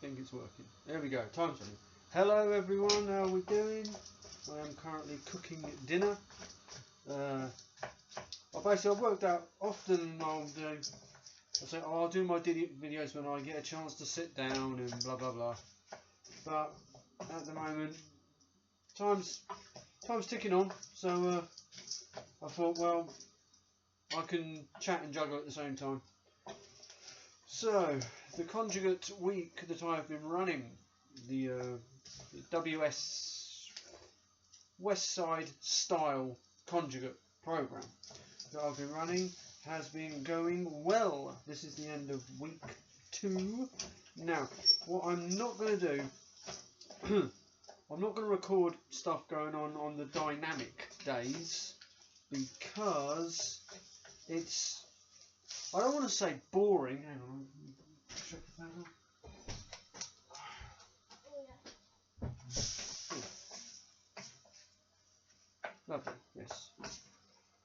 think it's working. There we go, time's running. Hello everyone, how are we doing? I am currently cooking dinner. I've worked out often I'll do my videos when I get a chance to sit down and blah blah blah. But at the moment, time's ticking on, so I thought, well, I can chat and juggle at the same time. So, the Conjugate week that I've been running, the WS West Side Style Conjugate program that I've been running, has been going well. This is the end of week 2. Now, what I'm not going to do, I'm not going to record stuff going on the dynamic days, because it's, I don't want to say boring. Hang on. Check the panel. Lovely, yes.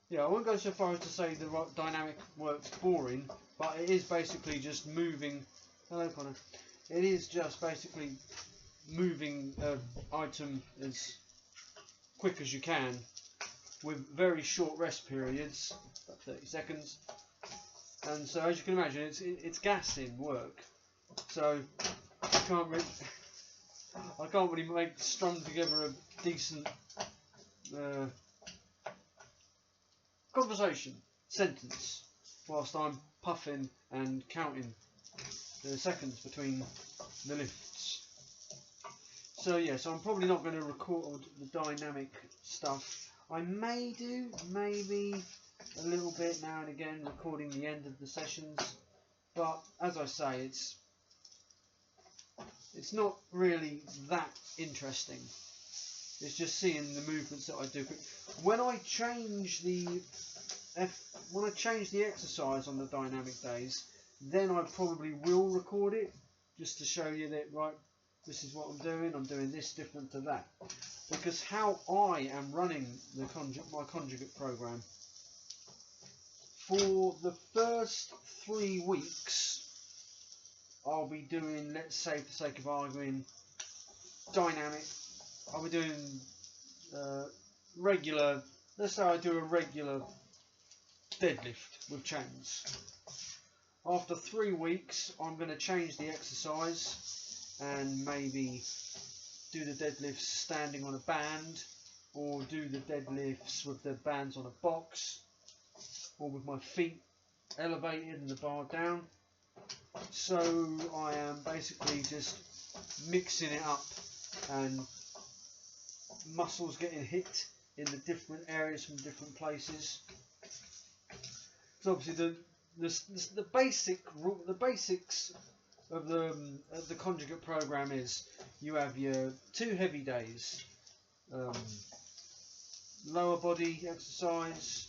Yeah, I won't go so far as to say the dynamic work's boring, but it is basically just moving. Hello, Connor. It is just basically moving an item as quick as you can, with very short rest periods, about 30 seconds. And so, as you can imagine, it's gassing work. So I can't really strum together a decent conversation sentence whilst I'm puffing and counting the seconds between the lifts. So yeah, so I'm probably not going to record the dynamic stuff. I may do, maybe a little bit now and again, recording the end of the sessions, but as I say, it's not really that interesting. It's just seeing the movements that I do. When I change the exercise on the dynamic days, then I probably will record it, just to show you that, right, this is what I'm doing this different to that. Because how I am running my conjugate program, for the first 3 weeks, I'll be doing, let's say for the sake of arguing, dynamic. I'll be doing regular, let's say I do a regular deadlift with chains. After 3 weeks, I'm going to change the exercise and maybe do the deadlifts standing on a band, or do the deadlifts with the bands on a box, or with my feet elevated and the bar down. So I am basically just mixing it up, and muscles getting hit in the different areas from different places. So obviously the basics of the conjugate program is, you have your 2 heavy days, lower body exercise,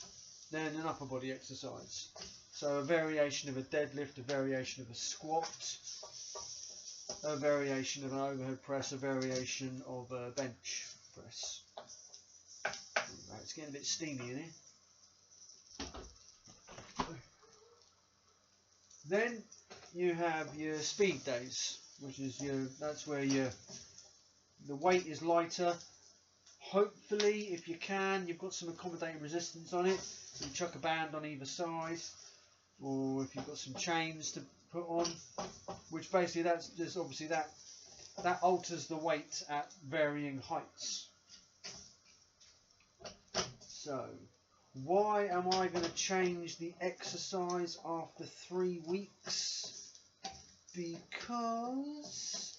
then an upper body exercise. So a variation of a deadlift, a variation of a squat, a variation of an overhead press, a variation of a bench press. Right, it's getting a bit steamy in here. Then you have your speed days, which is that's where the weight is lighter. Hopefully, if you can, you've got some accommodating resistance on it. You chuck a band on either side, or if you've got some chains to put on, which basically that's just obviously that alters the weight at varying heights. So, why am I going to change the exercise after 3 weeks? Because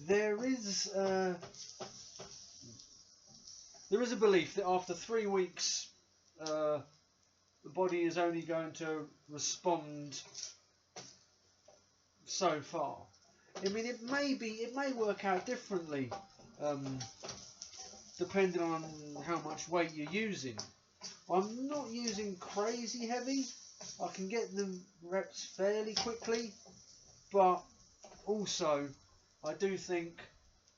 there is a belief that after 3 weeks, the body is only going to respond so far. I mean, it may work out differently, depending on how much weight you're using. I'm not using crazy heavy. I can get the reps fairly quickly, but also I do think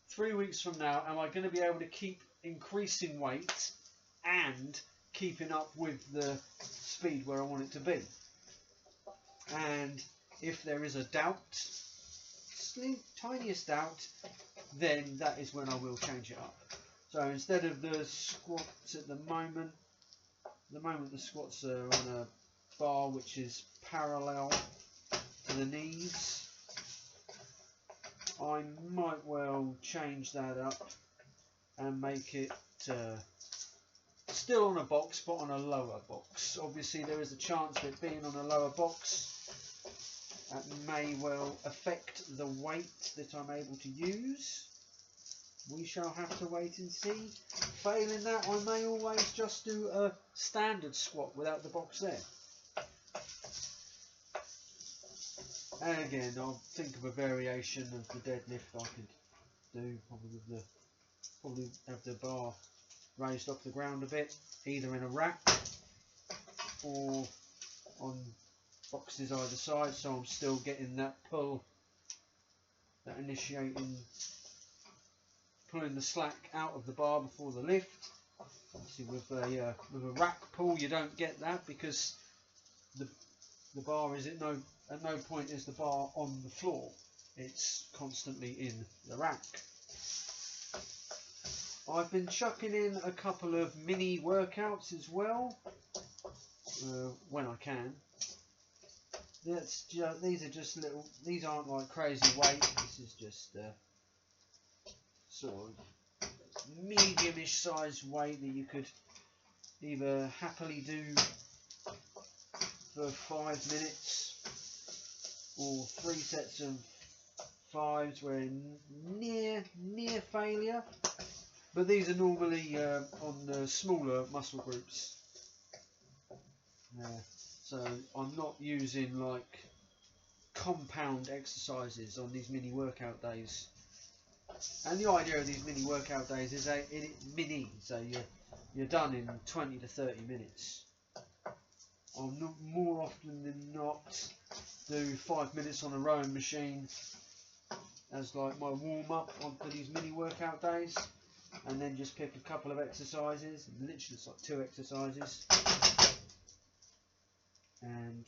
3 weeks from now, am I going to be able to keep increasing weight and keeping up with the speed where I want it to be? And if there is a doubt, tiniest doubt, then that is when I will change it up. So instead of the squats at the moment the squats are on a bar which is parallel to the knees, I might well change that up and make it still on a box, but on a lower box. Obviously there is a chance of it being on a lower box. That may well affect the weight that I'm able to use. We shall have to wait and see. Failing that, I may always just do a standard squat without the box there. And again, I'll think of a variation of the deadlift I could do, probably have the bar raised off the ground a bit, either in a rack or on boxes either side, so I'm still getting that pull, that initiating, pulling the slack out of the bar before the lift. Obviously with a rack pull you don't get that, because the bar is at no point is the bar on the floor, it's constantly in the rack. I've been chucking in a couple of mini workouts as well, when I can. These are just little, these aren't like crazy weight, this is just sort of medium-ish size weight that you could either happily do for 5 minutes or 3 sets of 5s where near failure. But these are normally on the smaller muscle groups. So I'm not using like compound exercises on these mini workout days. And the idea of these mini workout days is mini, so you're done in 20 to 30 minutes. I'll more often than not do 5 minutes on a rowing machine as like my warm up for these mini workout days, and then just pick a couple of exercises, literally it's like 2 exercises, and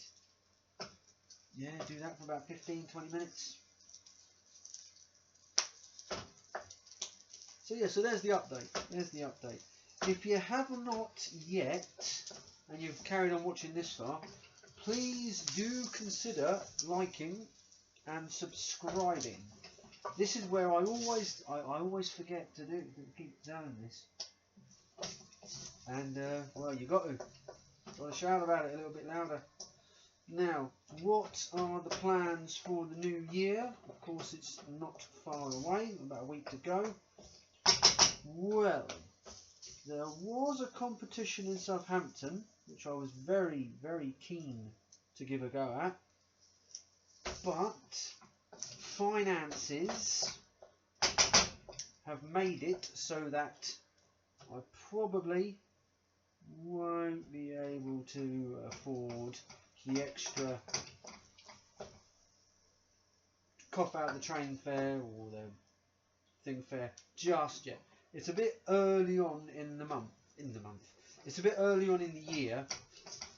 yeah, do that for about 15-20 minutes. So yeah, so there's the update. If you have not yet, and you've carried on watching this far, please do consider liking and subscribing. This is where I always forget to keep doing this. And well, you got to shout about it a little bit louder. Now, what are the plans for the new year? Of course, it's not far away, about a week to go. Well, there was a competition in Southampton, which I was very, very keen to give a go at, but finances have made it so that I probably won't be able to afford the extra cough out the train fare or the thing fare just yet. It's a bit early on in the month. It's a bit early on in the year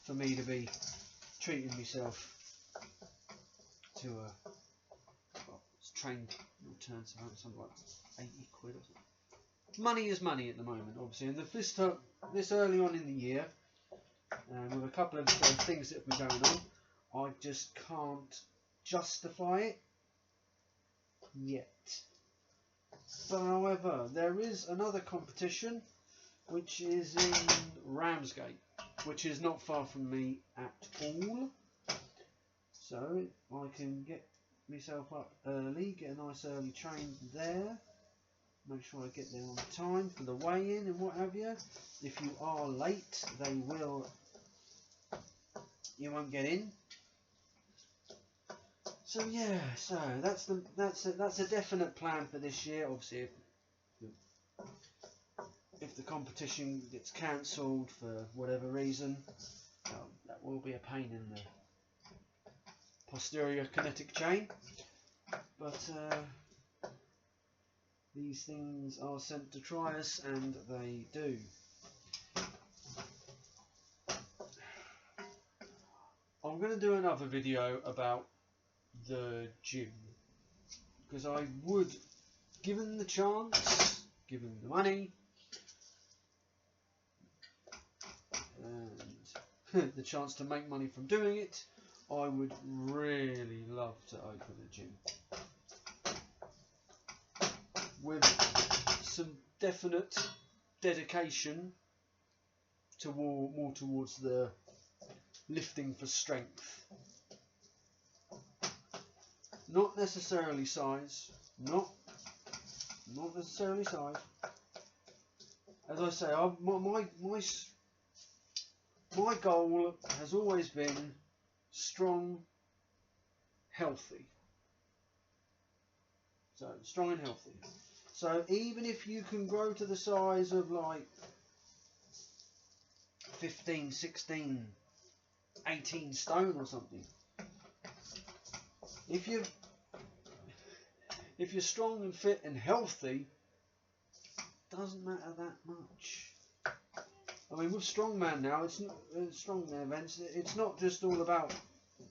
for me to be treating myself to a train return, so something like 80 quid or something. Money is money at the moment, obviously, and this early on in the year, with a couple of things that have been going on, I just can't justify it yet. But however, there is another competition which is in Ramsgate, which is not far from me at all, so I can get myself up early, get a nice early train there, make sure I get there on time for the weigh-in and what have you. If you are late, you won't get in. So yeah, so that's a definite plan for this year. Obviously, if the competition gets cancelled for whatever reason, that will be a pain in the posterior kinetic chain. But these things are sent to try us, and they do. I'm going to do another video about the gym, because I would, given the chance, given the money, and the chance to make money from doing it, I would really love to open a gym with some definite dedication to more towards the lifting for strength. Not necessarily size, not necessarily size. As I say, my goal has always been strong, healthy. So strong and healthy. So even if you can grow to the size of like 15, 16, 18 stone or something, if you're strong and fit and healthy, doesn't matter that much. I mean, with strongman now, it's not strongman events. It's not just all about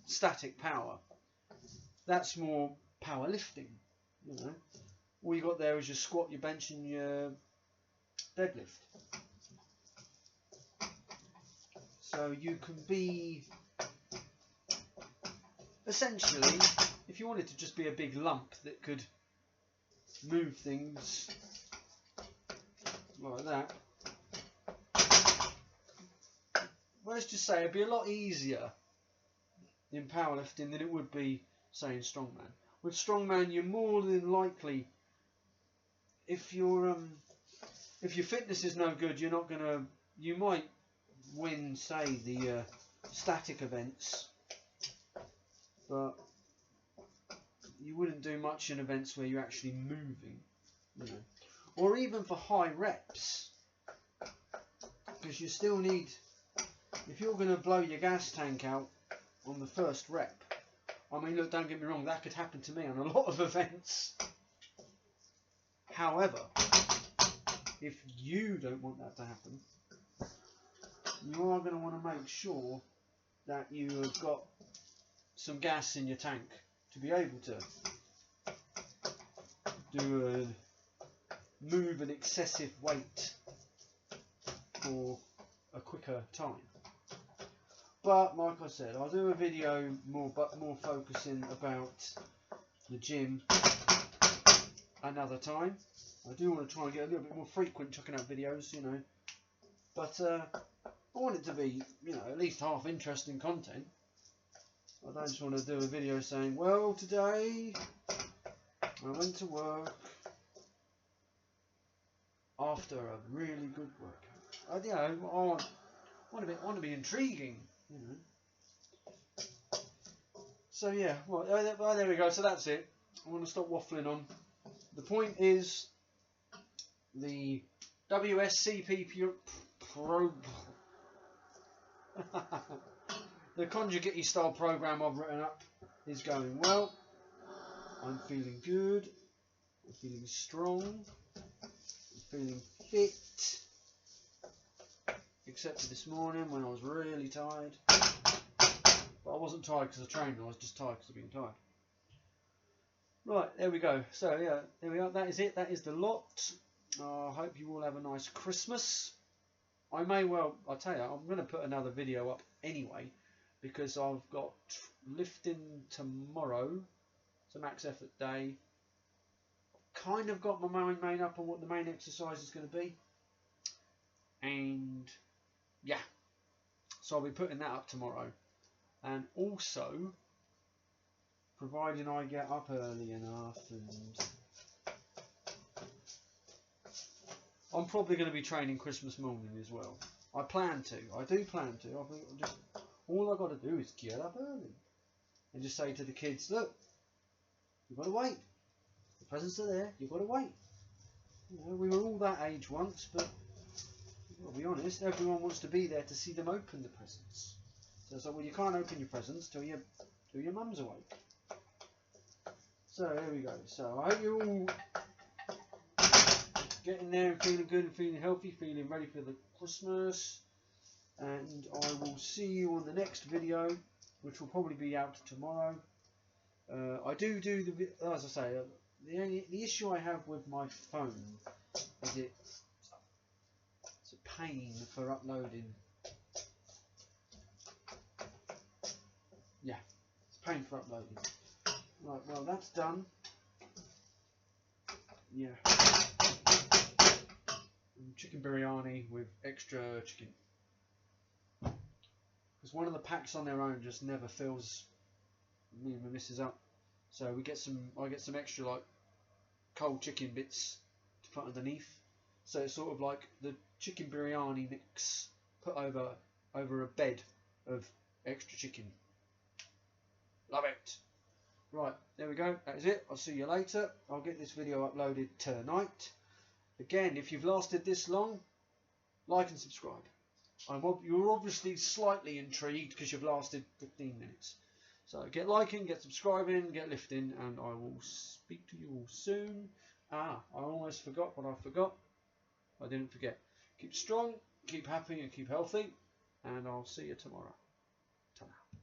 static power. That's more powerlifting. You know, all you got there is your squat, your bench, and your deadlift. So you can be essentially, if you wanted to just be a big lump that could move things like that. Well, let's just say it'd be a lot easier in powerlifting than it would be, say, in strongman. With strongman, you're more than likely, if your fitness is no good, you might win, say, the static events, but you wouldn't do much in events where you're actually moving, you know. Or even for high reps, because you still need, if you're going to blow your gas tank out on the first rep, I mean, look, don't get me wrong, that could happen to me on a lot of events. However, if you don't want that to happen, you are going to want to make sure that you have got some gas in your tank to be able to move an excessive weight for a quicker time. But like I said, I'll do a video more focusing about the gym another time. I do want to try and get a little bit more frequent chucking out videos, you know. But I want it to be, you know, at least half interesting content. I don't just want to do a video saying, well, today I went to work after a really good workout. You know, I want to be intriguing, you know. So yeah, well, there we go. So that's it. I want to stop waffling on. The point is, the WSCP the Conjugate style program I've written up is going well. I'm feeling good. I'm feeling strong. I'm feeling fit. Except for this morning when I was really tired. But I wasn't tired because I trained, I was just tired because of being tired. Right, there we go. So yeah, there we are. That is it. That is the lot. I hope you all have a nice Christmas. I may well, I'll tell you, I'm going to put another video up anyway, because I've got lifting tomorrow. It's a max effort day. Kind of got my mind made up on what the main exercise is going to be. And yeah, so I'll be putting that up tomorrow. And also, providing I get up early enough, and I'm probably going to be training Christmas morning as well. I plan to. I do plan to. All I've got to do is get up early and just say to the kids, look, you've got to wait. The presents are there. You've got to wait. You know, we were all that age once, but I'll be honest, everyone wants to be there to see them open the presents. So it's like, well, you can't open your presents till your mum's awake. So there we go. So I hope you're all getting there and feeling good and feeling healthy, feeling ready for the Christmas. And I will see you on the next video, which will probably be out tomorrow. I do the, as I say, the issue I have with my phone is it's a pain for uploading. Yeah, it's a pain for uploading. Right, well that's done. Yeah. Chicken biryani with extra chicken. Because one of the packs on their own just never fills me and my missus up. So I get some extra like cold chicken bits to put underneath. So it's sort of like the chicken biryani mix put over a bed of extra chicken. Love it. Right, there we go. That is it. I'll see you later. I'll get this video uploaded tonight. Again, if you've lasted this long, like and subscribe. You're obviously slightly intrigued because you've lasted 15 minutes. So get liking, get subscribing, get lifting, and I will speak to you all soon. I almost forgot what I forgot. I didn't forget. Keep strong, keep happy, and keep healthy, and I'll see you tomorrow. Ta-ra.